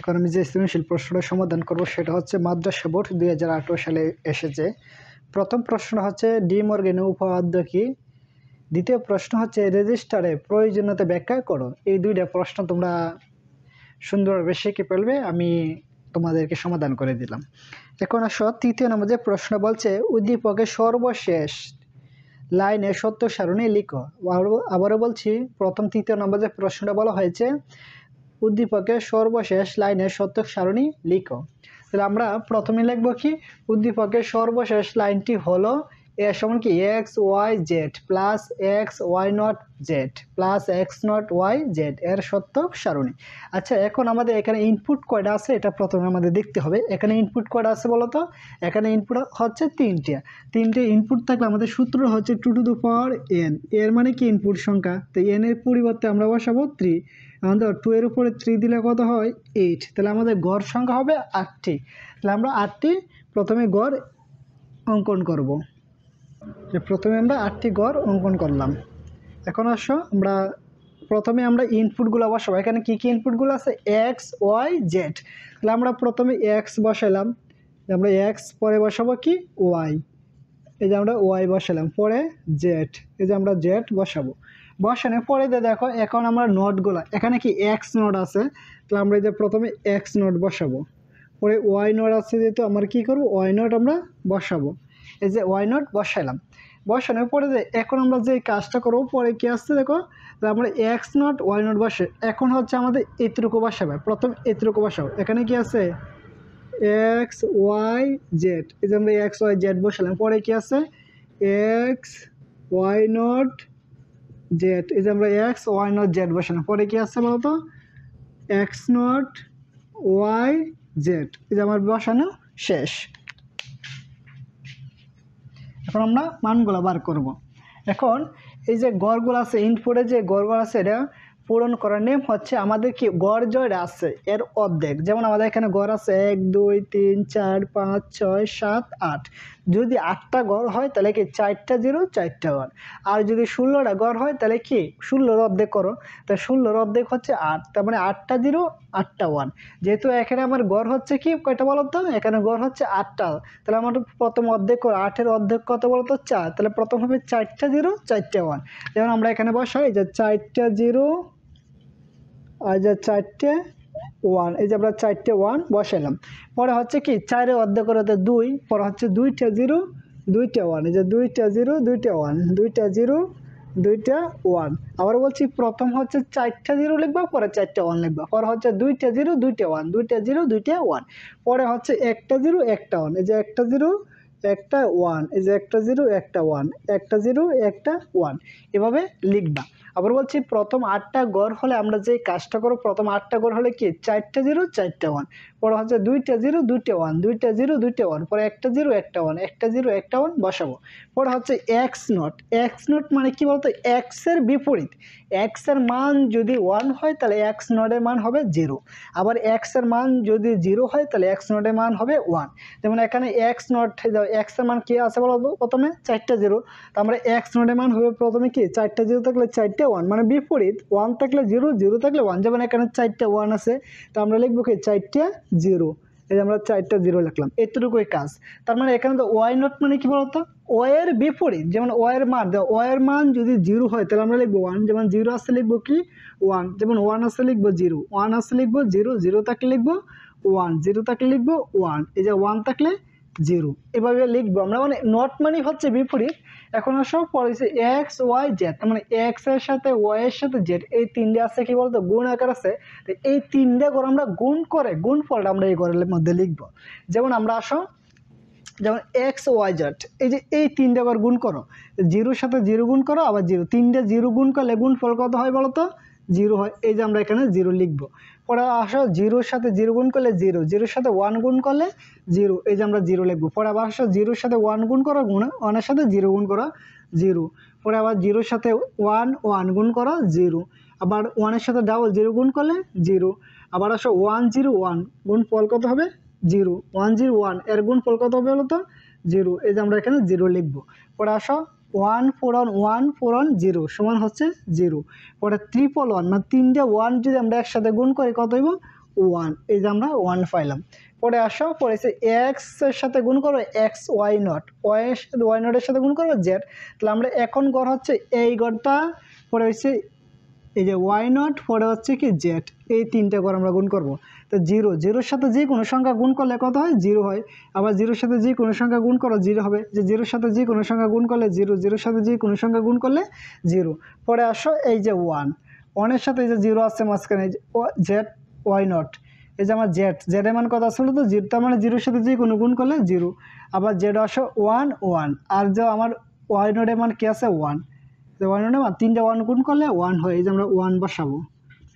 এখন আমি যে সৃজনশীল প্রশ্নটা সমাধান করব সেটা হচ্ছে মাদ্রাসা বোর্ড 2018 সালে এসেছে। প্রথম প্রশ্ন হচ্ছে ডি মর্গেনের উপপাদ্য কি। দ্বিতীয় প্রশ্ন হচ্ছে রেজিস্টারে প্রয়োজনীয়তা ব্যাখ্যা করো। এই দুইটা প্রশ্ন তোমরা সুন্দরভাবে শিখে ফেলবে, আমি তোমাদেরকে সমাধান করে দিলাম। এখন আসো তৃতীয় নম্বর যে প্রশ্ন বলছে উদ্দীপকের সর্বশেষ লাইনে সত্য সারণী লিখো। আবারও বলছি, প্রথম তৃতীয় নম্বর যে প্রশ্নটা বলা হয়েছে উদ্দীপকের সর্বশেষ লাইনে সত্য সারণী লিখো। তাহলে আমরা প্রথমে লিখব কি, উদ্দীপকের সর্বশেষ লাইনটি হলো এ সমান কি X Y Z plus X Y not Z plus X not Y Z এর সত্য সারণী। আচ্ছা, এখন আমাদের এখানে ইনপুট কয়টা আছে এটা প্রথমে আমাদের দেখতে হবে। এখানে ইনপুট কয়টা আছে বলো তো? এখানে ইনপুট হচ্ছে তিনটে ইনপুট থাকলে আমাদের সূত্র হচ্ছে 2 টু দ্য পাওয়ার n। এর মানে কি ইনপুট সংখ্যা, তো n এর পরিবর্তে আমরা বসাবো 3। আমাদের 2 এর উপরে 3 দিলে কত হয় 8। তাহলে আমাদের গড় সংখ্যা হবে 8টি। তাহলে আমরা 8টি প্রথমে গড় অঙ্কন করব। প্রথমে আমরা 8টি গড় অঙ্কন করলাম। এখন আসো আমরা প্রথমে আমরা ইনপুটগুলো বসাবো। এখানে কি কি ইনপুটগুলো আছে? X Y Z. তাহলে আমরা প্রথমে এক্স বসাইলাম, আমরা এক্স, পরে বসাবো কি ওয়াই, এই যে আমরা ওয়াই বসালাম, পরে জেড, এই যে আমরা জেড বসাবো। বসানোর পরে দেখো এখন আমরা নোটগুলো, এখানে কি এক্স নোট আছে, তাহলে আমরা এই যে প্রথমে এক্স নোট বসাবো, পরে ওয়াই নোট আছে যেহেতু আমরা কি করব ওয়াই নোট আমরা বসাবো। এই যে ওয়াই নোট বসাইলাম, বসানোর পরে এখন আমরা যে কাজটা করবো পরে কি আসছে দেখো, আমরা এক্স নোট ওয়াই নোট বসে এখন হচ্ছে আমাদের এতটুকু বসাবে, প্রথম এতটুকু বসাবো। এখানে কি আছে এক্স ওয়াই জেড, এই যে আমরা এক্স ওয়াই জেড বসালাম, পরে কি আছে এক্স ওয়াই নট জেড, এই যে আমরা এক্স ওয়াই নট জেড বসালাম, পরে কি আছে বলতো এক্স নট ওয়াই জেড, এই যে আমার বসানো শেষ। এখন আমরা মানগুলো বার করব। এখন এই যে গড়গুলো আছে, ইনপুটে যে গড়গুলো আছে এটা পূরণ করার নিয়ম হচ্ছে আমাদের কি গড় জয়টা আছে এর অর্ধেক। যেমন আমাদের এখানে গড় আছে 1 2 3 4 5 6 7 8। যদি 8টা গড় হয় তাহলে কি 4টা 0 4টা 1। আর যদি 16টা গড় হয় তাহলে কি 16-র অর্ধেক করো, তা 16-র অর্ধেক হচ্ছে 8, তার মানে 8টা 0 8টা 1। যেহেতু এখানে আমার গড় হচ্ছে কি কয়টা বলো তো, এখানে গড় হচ্ছে 8টা, তাহলে আমার প্রথম অর্ধেক করো, 8-এর অর্ধেক কত বলো তো 4, তাহলে প্রথম হবে 4টা 0 4টা 1। যেমন আমরা এখানে বসাই যে 4টা 0 আর যে 4টে 1, এই যে আমরা 4টে 1 বসাইলাম। পরে হচ্ছে কি 4-এর অর্ধেক করতে 2, পরে হচ্ছে 2টা 0 2টা 1, এই যে 2টা 0 2টা 1 2টা 0 2টা 1। আবার বলছি প্রথম হচ্ছে 4টা 0 লিখবা, পরে 4টা 1 লিখবা, পরে হচ্ছে 2টা 0 2টা 1 2টা 0 2টা 1, পরে হচ্ছে 1টা 0 1টা 1, এই যে 1টা 0 1টা 1, এই যে 1টা 0 1টা 1 1টা 0 1টা 1, এভাবে লিখবা। আবার বলছি প্রথম 8টা গড় হলে আমরা যে কাজটা করব, প্রথম 8টা গড় হলে কি 4টা 0 4টা 1, পরে হচ্ছে 2টা 0 2টা 1 2টা 0 2টা 1, পরে 1টা 0 1টা 1 1টা 0 1টা 1 বসাবো। পরে হচ্ছে এক্স নট, এক্স নট মানে কি বলতো এক্স এর বিপরীত। এক্স এর মান যদি 1 হয় তাহলে এক্স নটের মান হবে 0, আবার এক্স এর মান যদি 0 হয় তাহলে এক্স নটের মান হবে 1। যেমন এখানে এক্স নট, এক্স এর মান কি আছে বলবো প্রথমে 4টা 0, তো আমরা এক্স নটের মান হবে প্রথমে কি 4টা 0 থাকলে 4টা 1, মানে বিপরীত 1 থাকলে 0 0 থাকলে 1। যেমন এখানে 4টা 1 আছে, তো আমরা লিখবো কি 4টা 0, এই যে আমরা 4টা 0 লিখলাম, এতটুকুই কাজ। তার মানে এখানে তো ওয়াই নট মানে কি বলতো ওয়াই এর বিপরীত। যেমন ওয়াই এর মান, ওয়াই এর মান যদি 0 হয় তাহলে আমরা লিখবো 1, যেমন 0 আসলে লিখবো কি 1, যেমন 1 আসলে লিখবো 0, 1 আসলে লিখবো 0, 0 থাকলে লিখবো 1, 0 থাকলে লিখবো 1, এই যে 1 থাকলে 0, এভাবে লিখবো আমরা। মানে নট মানে হচ্ছে বিপরীত। এখন সব পড়েছে এক্স ওয়াই জেড, মানে এক্স এর সাথে ওয়াই এর সাথে জেড, এই তিনটে আছে কি বলতো গুণ আকার আছে। তো এই তিনটে করে আমরা গুণ করে গুণফলটা আমরা এই ঘরের মধ্যে লিখবো। যেমন আমরা যেমন এক্স ওয়াই জেড, এই যে এই তিনটে বার গুণ করো, 0-র সাথে 0 গুণ করো, আবার 0, তিনটে 0 গুণ করলে গুণফল কত হয় বলো তো 0 হয়। এই যে আমরা এখানে 0 লিখবো। পরে আসো 0-র সাথে 0 গুণ করলে 0, 0-র সাথে 1 গুণ করলে 0, এই যে আমরা 0 লিখবো। পরে আবার আসো 0-র সাথে 1 গুণ করো, 1-এর সাথে 0 গুণ করো 0, পরে আবার 0-র সাথে 1 গুণ করো 0, আবার 1-এর সাথে ডাবল 0 গুণ করলে 0, আবার আসো 1 0 1 গুণফল কত হবে 0, 1 0 1 এর গুণফল কত হবে বলো তো 0, এই যে আমরা এখানে 0 লিখবো। পরে আসো 1 4 on 1 4 on 0 সমান হচ্ছে 0, পরে 3 1 মানে তিনটে 1 যদি আমরা একসাথে গুণ করি কত হইব ওয়ান, এই যে আমরা ওয়ান পাইলাম। পরে আসো পরে এক্স এর সাথে গুণ করো এক্স ওয়াই নট, ওয়াই এর সাথে ওয়াই নটের সাথে গুণ করো জেড। তাহলে আমরা এখন গড় হচ্ছে এই গড়টা, পরে হচ্ছে এই যে ওয়াই নট, পরে হচ্ছে কি জেড, এই তিনটে গড় আমরা গুণ করব। তো জিরো, জিরোর সাথে যে কোনো সংখ্যা গুণ করলে কত হয়? জিরো হয়। আবার জিরোর সাথে যে কোনো সংখ্যা গুণ করো জিরো হবে, যে জিরোর সাথে যে কোনো সংখ্যা গুণ করলে জিরো, জিরোর সাথে যে কোনো সংখ্যা গুণ করলে জিরো। পরে আসো এই যে ওয়ান, ওয়ানের সাথে এই যে জিরো আছে মাঝখানে, জেড ওয়াই নট, এই যে আমার জেড, জেড এর মান কত আসলে তো জিরো, তার মানে জিরোর সাথে যে কোনো গুণ করলে জিরো। আবার জেড আসো ওয়ান ওয়ান, আর যে আমার ওয়াই নটের মান কি আছে? ওয়ান। ওয়ান নটের মান তিনটে ওয়ান গুণ করলে ওয়ান হয়, এই যে আমরা ওয়ান বসাবো,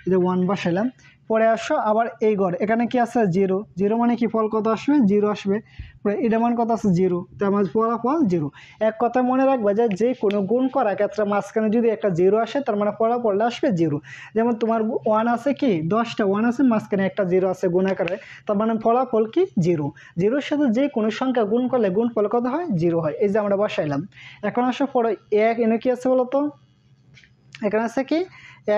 এই যে ওয়ান বসাইলাম। পরে আসো আবার এই ঘর, এখানে কি আছে? জিরো, জিরো মানে কি ফল কত আসবে? জিরো আসবে। পরে এটা মান কত আছে? জিরো, তো আমার ফলাফল জিরো। এক কথা মনে রাখবে যে কোনো গুণ করার ক্ষেত্রে মাঝখানে যদি একটা জিরো আসে তার মানে ফলাফলটা আসবে জিরো। যেমন তোমার ওয়ান আছে কি 10টা ওয়ান আছে, মাঝখানে একটা জিরো আছে গুণ আকারে, তার মানে ফলাফল কি? জিরো। জিরোর সাথে যে কোনো সংখ্যা গুণ করলে গুণফল কত হয়? জিরো হয়। এই যে আমরা বসাইলাম। এখন আসো পরে এক এনে কি আছে বলতো? এখানে আছে কি?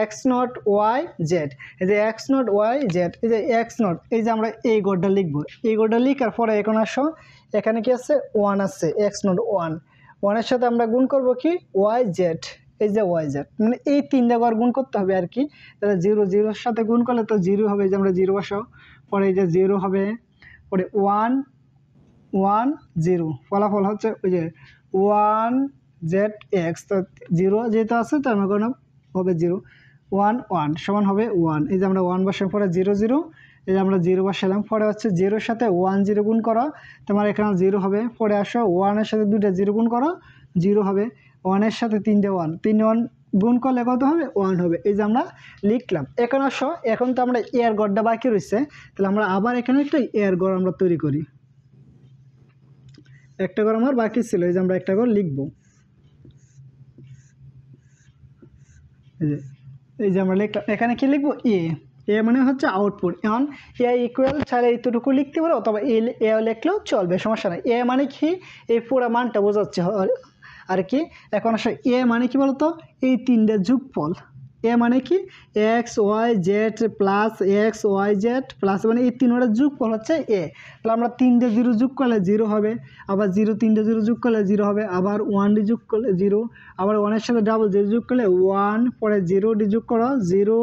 এক্স নট ওয়াই জেড, এই যে এক্স নট ওয়াই জেড, এই যে এক্স নট, এই যে আমরা এই গড়টা লিখবো, এই গড়টা লিখার পরে এখন আসো এখানে কি আছে? ওয়ান আছে, এক্স নট ওয়ান, ওয়ানের সাথে আমরা গুণ করব কি? ওয়াই জেড, এই যে ওয়াই জেড, মানে এই তিনটা বার গুণ করতে হবে আর কি। তাহলে জিরো, জিরোর সাথে গুণ করলে তো জিরো হবে, এই যে আমরা জিরো বসাও, পরে এই যে জিরো হবে, পরে ওয়ান ওয়ান জিরো, ফলাফল হচ্ছে ওই যে ওয়ান জেড এক্স, তো জিরো যেহেতু আছে তার মানে হবে জিরো, ওয়ান ওয়ান সমান হবে ওয়ান, এই যে আমরা ওয়ান বসার পরে জিরো জিরো, এই যে আমরা জিরো বসালাম। পরে হচ্ছে জিরোর সাথে ওয়ান জিরো গুণ করো, তোমার এখানে জিরো হবে। পরে আসো ওয়ানের সাথে দুইটা জিরো গুণ করো, জিরো হবে। ওয়ানের সাথে তিনটে ওয়ান, তিনটে ওয়ান গুণ করলে কত হবে? ওয়ান হবে। এই যে আমরা লিখলাম। এখন আসো, এখন তো আমরা এর গড়টা বাকি রয়েছে, তাহলে আমরা আবার এখানে একটা এর গড় আমরা তৈরি করি। একটা ঘর আমার বাকি ছিল, এই যে আমরা একটা ঘর লিখবো, এই যে আমরা লিখলাম। এখানে কি লিখবো? এ, এ মানে হচ্ছে আউটপুট। এখন এ ইকুয়াল চাইলে এইটুকু লিখতে পারো, অথবা এ লিখলেও চলবে, সমস্যা নাই। এ মানে কি? এই পুরো মানটা বোঝাচ্ছে আর কি। এখন আসলে এ মানে কি বলতো? এই তিনটে যোগফল। এ মানে কি? X Y Z plus X Y Z plus, মানে এই তিনটা যোগফল হচ্ছে এ। তাহলে আমরা তিনটে জিরো যোগ করলে জিরো হবে, আবার জিরো তিনটে জিরো যোগ করলে জিরো হবে, আবার ওয়ান ডি যোগ করলে জিরো, আবার ওয়ানের সাথে ডাবল জিরো যোগ করলে ওয়ান, পরে জিরো ডি যোগ করো জিরো,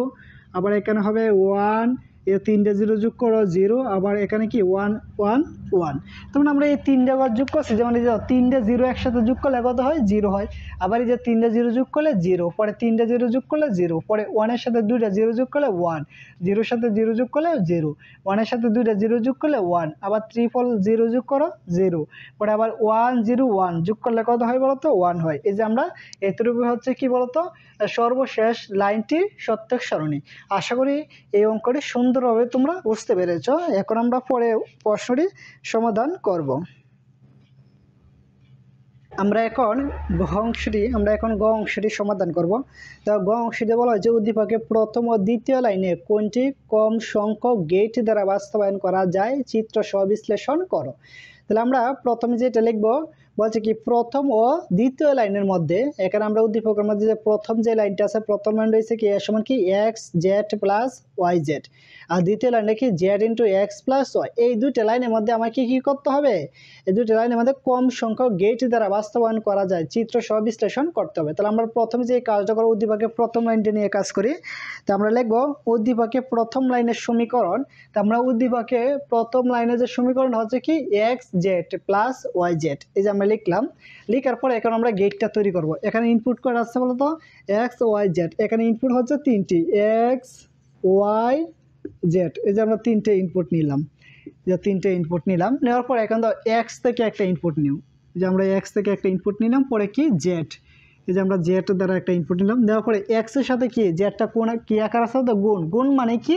আবার এখানে হবে ওয়ান, এই তিনটে জিরো যোগ করো জিরো, আবার এখানে কি ওয়ান ওয়ান ওয়ান। তখন আমরা এই তিনটে বার যোগ করছি, যেমন এই যে তিনটে জিরো একসাথে যোগ করলে কত হয়? জিরো হয়। আবার এই যে তিনটে জিরো যোগ করলে জিরো, পরে তিনটে জিরো যোগ করলে জিরো, পরে ওয়ানের সাথে দুইটা জিরো যোগ করলে ওয়ান, জিরোর সাথে জিরো যোগ করলে জিরো, ওয়ানের সাথে দুইটা জিরো যোগ করলে ওয়ান, আবার ট্রিপল জিরো যোগ করো জিরো, পরে আবার ওয়ান জিরো ওয়ান যোগ করলে কত হয় বলতো? ওয়ান হয়। এই যে আমরা এতটুকু হচ্ছে কি বলতো সর্বশেষ লাইনটি সত্যক সারণী। আশা করি এই অঙ্কটি সুন্দরভাবে তোমরা বুঝতে পেরেছ। এখন আমরা পরে প্রশ্নটি সমাধান করব। আমরা এখন গ অংশটি সমাধান করব। তো গ অংশটি বলা হয়েছে উদ্দীপকে প্রথম ও দ্বিতীয় লাইনে কোনটি কম সংখ্যক গেট দ্বারা বাস্তবায়ন করা যায় চিত্র সহ বিশ্লেষণ করো। তাহলে আমরা প্রথমে যেটা লিখবো বলছে কি প্রথম ও দ্বিতীয় লাইনের মধ্যে, এখানে আমরা উদ্দীপকের মধ্যে যে প্রথম যে লাইনটা আছে, প্রথম লাইন রয়েছে কি এ সমান কি X Z plus Y Z, আর দ্বিতীয় লাইনটা কি Z into X plus Y. এই দুইটা লাইনের মধ্যে আমাকে কি করতে হবে? এই দুইটা লাইনের মধ্যে কম সংখ্যক গেট দ্বারা বাস্তবায়ন করা যায় চিত্র সহ বিশ্লেষণ করতে হবে। তাহলে আমরা প্রথমে যে কাজটা করবো উদ্দীপকের প্রথম লাইনটা নিয়ে কাজ করি। তো আমরা লিখবো উদ্দীপকের প্রথম লাইনের সমীকরণ। তো আমরা উদ্দীপকে প্রথম লাইনের যে সমীকরণ হচ্ছে কি X Z plus Y Z, এই যে আমরা লিখলাম। লিখার পরে এখন আমরা গেটটা তৈরি করব। এখানে ইনপুট করে আসছে বলতো এক্স ওয়াই জেড, এখানে ইনপুট হচ্ছে তিনটি এক্স ওয়াই জেড, এই যে আমরা তিনটে ইনপুট নিলাম, নেওয়ার পর এখন তো এক্স থেকে একটা ইনপুট নিউ, যে আমরা এক্স থেকে একটা ইনপুট নিলাম, পরে কি জেড, এই যে আমরা জেড দ্বারা একটা ইনপুট নিলাম, দেওয়ার পরে এক্স এর সাথে কি জেডটা কোন কি আকার আছে তো গুণ, গুণ মানে কি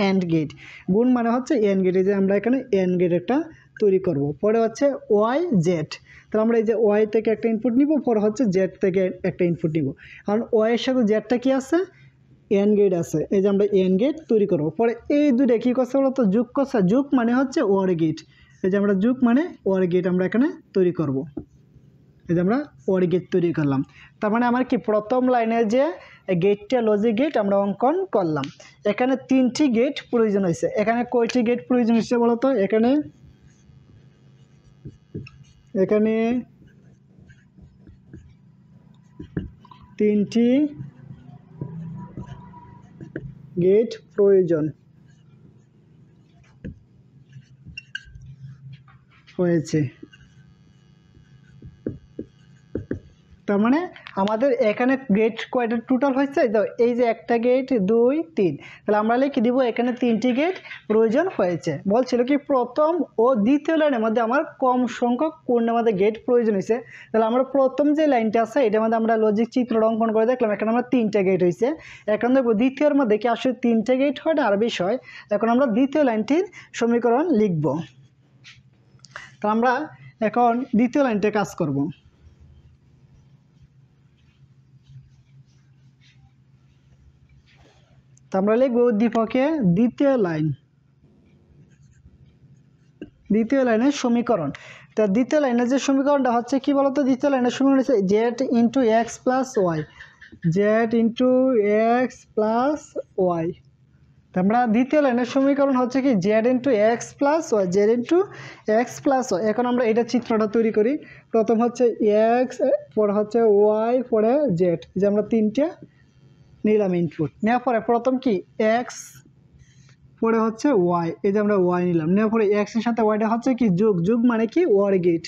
এন্ড গেট, গুণ মানে হচ্ছে এন্ড গেট, এই যে আমরা এখানে এন্ড গেট একটা তৈরি করব। পরে হচ্ছে ওয়াই জেড, তাহলে আমরা এই যে ওয়াই থেকে একটা ইনপুট নিব, পরে হচ্ছে জেড থেকে একটা ইনপুট নিব, কারণ ওয়াই এর সাথে জেডটা কি আছে এন্ড গেট আছে, এই যে আমরা এন্ড গেট তৈরি করব। পরে এই দুটো কি করছে বলতো যোগ করছে, যোগ মানে হচ্ছে ওয়ার গেট, এই যে আমরা যোগ মানে ওয়ার গেট আমরা এখানে তৈরি করব। এই যে আমরা ওর গেট তৈরি করলাম। তার মানে আমার কি প্রথম লাইনে যে গেটটা লজিক গেট আমরা অঙ্কন করলাম। এখানে 3টি গেট প্রয়োজন হয়েছে। এখানে কয়টি গেট প্রয়োজন হয়েছে বলো তো? এখানে 3টি গেট প্রয়োজন হয়েছে। তার মানে আমাদের এখানে গেট কয়টা টোটাল হয়েছে? এই যে একটা গেট 2 3, তাহলে আমরা লিখে দিব এখানে 3টি গেট প্রয়োজন হয়েছে। বলছিল কি প্রথম ও দ্বিতীয় লাইনের মধ্যে আমার কম সংখ্যক কোনটার মধ্যে গেট প্রয়োজন হয়েছে। তাহলে আমরা প্রথম যে লাইনটা আছে এটার মধ্যে আমরা লজিক চিত্র অঙ্কন করে দেখলাম, এখানে আমরা 3টা গেট হয়েছে। এখন দেখবো দ্বিতীয়ের মধ্যে কি আসলে 3টা গেট হয় না আর বেশি হয়। এখন আমরা দ্বিতীয় লাইনটির সমীকরণ লিখব। তো আমরা এখন দ্বিতীয় লাইনটা কাজ করব। তো আমরা লিখব উদ্দীপকে দ্বিতীয় লাইনের সমীকরণ। তো দ্বিতীয় লাইনের যে সমীকরণটা হচ্ছে কি বলতো? দ্বিতীয় লাইনের সমীকরণ হচ্ছে Z into X plus Y, Z into X plus Y. তো আমরা দ্বিতীয় লাইনের সমীকরণ হচ্ছে কি Z into X plus Y, Z into X plus Y. এখন আমরা এটা চিত্রটা তৈরি করি। প্রথম হচ্ছে এক্স, পরে হচ্ছে ওয়াই, পরে জেড। যে আমরা 3টে নিলাম ইনপুট, নেওয়ার পরে প্রথম কি এক্স, পরে হচ্ছে ওয়াই। এই যে আমরা ওয়াই নিলাম, নেওয়ার পরে এক্স এর সাথে ওয়াইটা হচ্ছে কি যোগ, যোগ মানে কি ওয়ার গেট।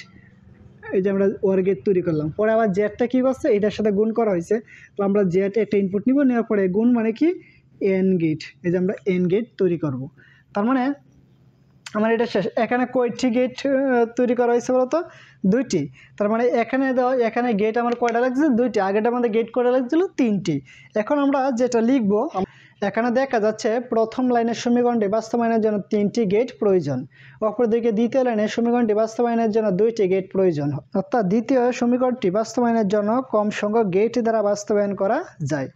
এই যে আমরা ওয়ার গেট তৈরি করলাম। পরে আবার জেডটা কি করছে, এটার সাথে গুণ করা হয়েছে। তো আমরা জেড একটা ইনপুট নিব, নেওয়ার পরে গুণ মানে কি এন গেট। এই যে আমরা এন গেট তৈরি করব। তার মানে আমার এটা শেষ। এখানে কয়টি গেট তৈরি করা হয়েছে বলতো? 2টি। তার মানে এখানে গেট আমার কয়টা লাগছে? 2টি। আগেটা আমাদের গেট কয়টা লাগছিল? 3টি। এখন আমরা যেটা লিখব, এখানে দেখা যাচ্ছে প্রথম লাইনের সমীকরণটি বাস্তবায়নের জন্য 3টি গেট প্রয়োজন, অপরদিকে দ্বিতীয় লাইনের সমীকরণটি বাস্তবায়নের জন্য 2টি গেট প্রয়োজন। অর্থাৎ দ্বিতীয় সমীকরণটি বাস্তবায়নের জন্য কম সংখ্যক গেট দ্বারা বাস্তবায়ন করা যায়।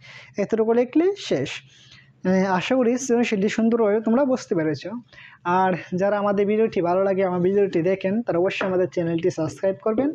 এতটুকু লিখলে শেষ। আশা করি সৃজনশীলটি সুন্দরভাবে তোমরা বুঝতে পেরেছ। আর যারা আমাদের ভিডিওটি ভালো লাগে, আমার ভিডিওটি দেখেন, তারা অবশ্যই আমাদের চ্যানেলটি সাবস্ক্রাইব করবেন।